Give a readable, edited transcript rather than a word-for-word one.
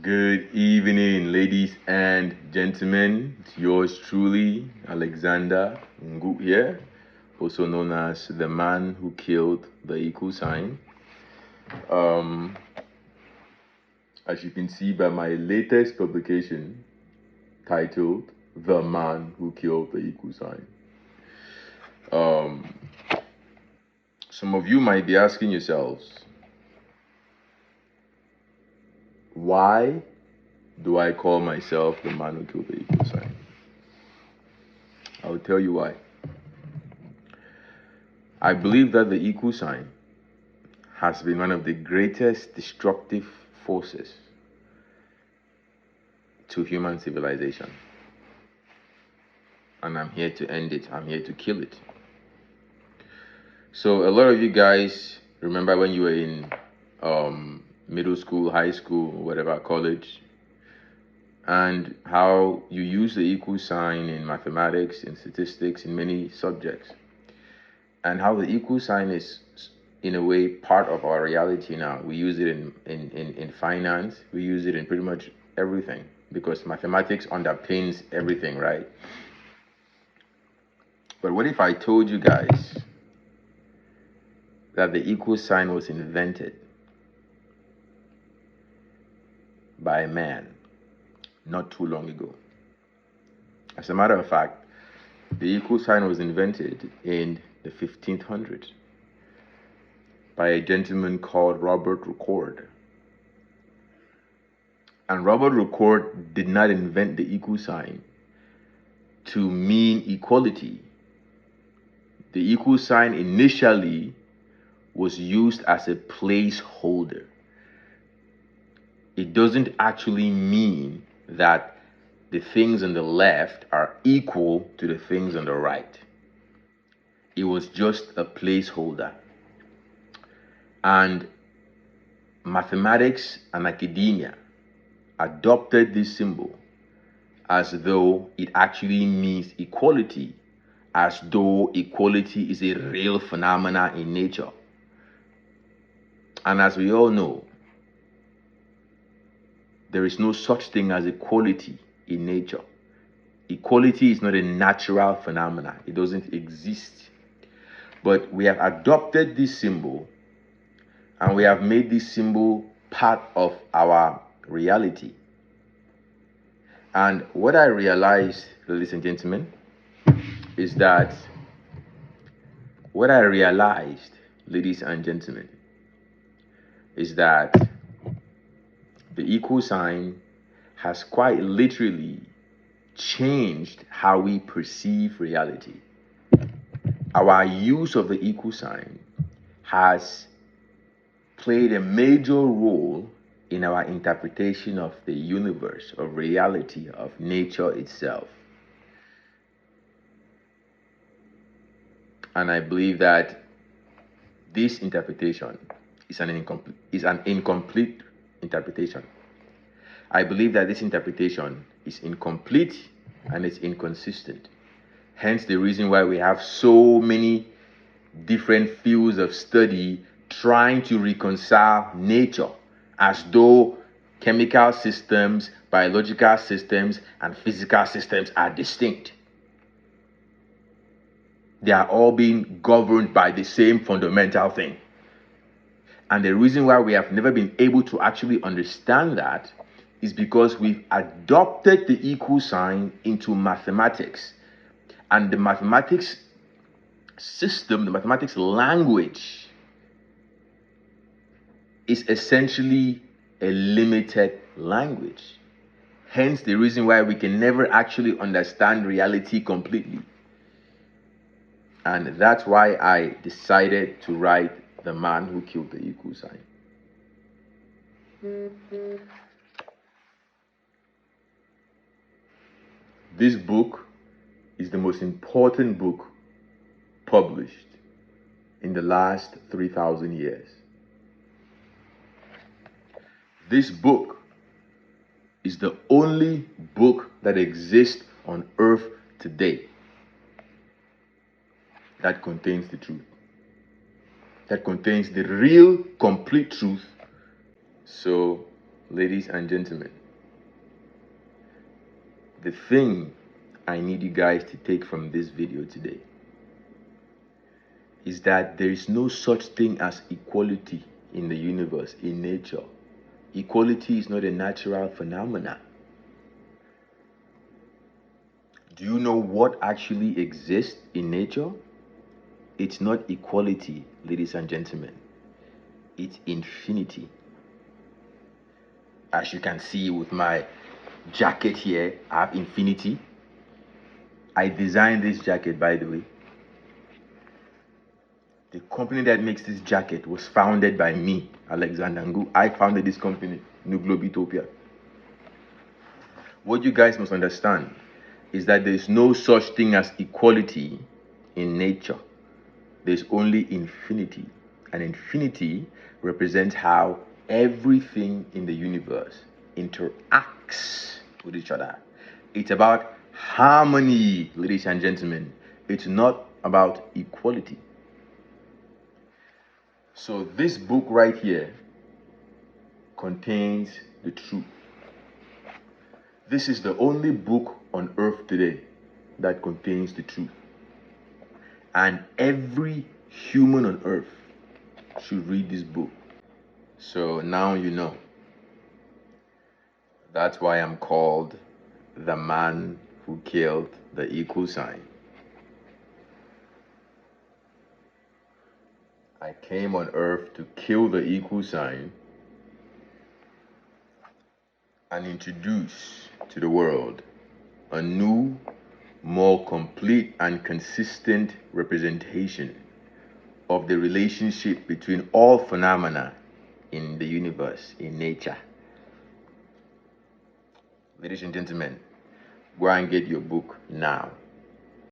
Good evening, ladies and gentlemen. It's yours truly, Alexander Ngu here, also known as the man who killed the equal sign. Um, as you can see by my latest publication titled The Man Who Killed the Equal Sign. Some of you might be asking yourselves, why do I call myself the man who killed the equal sign? I will tell you why. I believe that the equal sign has been one of the greatest destructive forces to human civilization. And I'm here to end it. I'm here to kill it. So a lot of you guys remember when you were in middle school, high school, whatever, college, and how you use the equal sign in mathematics, in statistics, in many subjects, and how the equal sign is, in a way, part of our reality now. We use it in finance. We use it in pretty much everything because mathematics underpins everything, right? But what if I told you guys that the equal sign was invented by a man not too long ago? As a matter of fact, the equal sign was invented in the 1500s by a gentleman called Robert Recorde. And Robert Recorde did not invent the equal sign to mean equality. The equal sign initially was used as a placeholder. It doesn't actually mean that the things on the left are equal to the things on the right. It was just a placeholder. And mathematics and academia adopted this symbol as though it actually means equality, as though equality is a real phenomena in nature. And as we all know, there is no such thing as equality in nature. Equality is not a natural phenomena. It doesn't exist. But we have adopted this symbol and we have made this symbol part of our reality. And what I realized, ladies and gentlemen, is that the equal sign has quite literally changed how we perceive reality. Our use of the equal sign has played a major role in our interpretation of the universe, of reality, of nature itself. And I believe that this interpretation is an incomplete interpretation. I believe that this interpretation is incomplete and it's inconsistent. Hence the reason why we have so many different fields of study trying to reconcile nature as though chemical systems, biological systems, and physical systems are distinct. They are all being governed by the same fundamental thing. And the reason why we have never been able to actually understand that is because we've adopted the equal sign into mathematics. And the mathematics system, the mathematics language, is essentially a limited language. Hence the reason why we can never actually understand reality completely. And that's why I decided to write The Man Who Killed the Equal Sign. This book is the most important book published in the last 3,000 years. This book is the only book that exists on earth today that contains the truth, that contains the real, complete truth. So ladies and gentlemen, the thing I need you guys to take from this video today is that there is no such thing as equality in the universe, in nature. Equality is not a natural phenomenon. Do you know what actually exists in nature? It's not equality, ladies and gentlemen. It's infinity. As you can see with my jacket here, I have infinity. I designed this jacket, by the way. The company that makes this jacket was founded by me, Alexander Ngu. I founded this company, New Globe Utopia. What you guys must understand is that there's no such thing as equality in nature. There's only infinity. And infinity represents how everything in the universe interacts with each other. It's about harmony, ladies and gentlemen. It's not about equality. So this book right here contains the truth. This is the only book on earth today that contains the truth. And every human on earth should read this book. So now you know. That's why I'm called the man who killed the equal sign. I came on earth to kill the equal sign and introduce to the world a new, more complete and consistent representation of the relationship between all phenomena in the universe, in nature. Ladies and gentlemen, go and get your book now.